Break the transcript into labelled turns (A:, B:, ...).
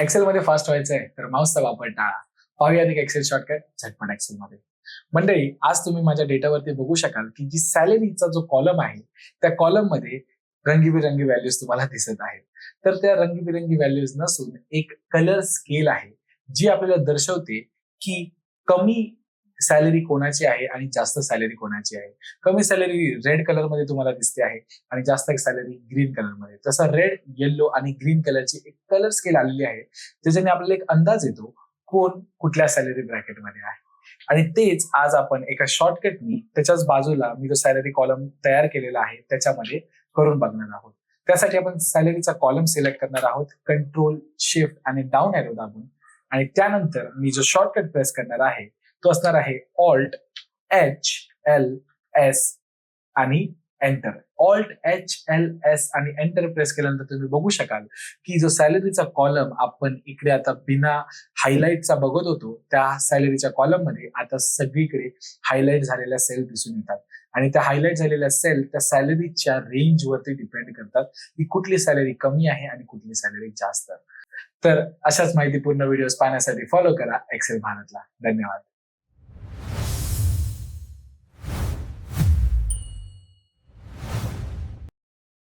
A: Excel मध्ये fast व्हायचंय तर माऊसचा वापर टाळा. पाहूया एक एक्सेल शॉर्टकट झटपट एक्सेल मध्ये. मंडळी, आज तुम्ही माझ्या डेटावरती बघू शकाल की जी सॅलरीचा जो कॉलम आहे त्या कॉलम मध्ये रंगीबेरंगी व्हॅल्यूज तुम्हाला दिसत आहेत. तर त्या रंगीबेरंगी व्हॅल्यूज नसून एक कलर स्केल आहे जी आपल्याला दर्शवते की कमी सॅलरी कोणाची आहे आणि जास्त सॅलरी कोणाची आहे. कमी सॅलरी रेड कलर मध्ये तुम्हाला दिसते आहे आणि जास्त सॅलरी ग्रीन कलर मध्ये. तसं रेड, येलो आणि ग्रीन कलरची एक कलर स्केल आलेली आहे ज्याच्याने आपल्याला एक अंदाज येतो कोण कुठल्या सॅलरी ब्रॅकेटमध्ये आहे. आणि तेच आज आपण एका शॉर्टकटनी त्याच्याच बाजूला मी जो सॅलरी कॉलम तयार केलेला आहे त्याच्यामध्ये करून बघणार आहोत. त्यासाठी आपण सॅलरीचा कॉलम सिलेक्ट करणार आहोत, कंट्रोल शिफ्ट आणि डाऊन एरो दाबून. आणि त्यानंतर मी जो शॉर्टकट प्रेस करणार आहे तो असणार आहे ऑल्ट एच एल एस आणि enter. Alt H L S आणि एंटर प्रेस केल्यानंतर तुम्ही बघू शकाल की जो सॅलरीचा कॉलम आपण इकडे आता बिना हायलाइटचा बघत होतो त्या सॅलरीच्या कॉलम मध्ये आता सगळीकडे हायलाइट झालेल्या सेल दिसून येतात. आणि त्या हायलाइट झालेल्या सेल त्या सॅलरीच्या रेंज वरती डिपेंड करतात की कुठली सॅलरी कमी आहे आणि कुठली सॅलरी जास्त. तर अशाच माहितीपूर्ण व्हिडिओज पाहण्यासाठी फॉलो करा एक्सेल भारतला. धन्यवाद.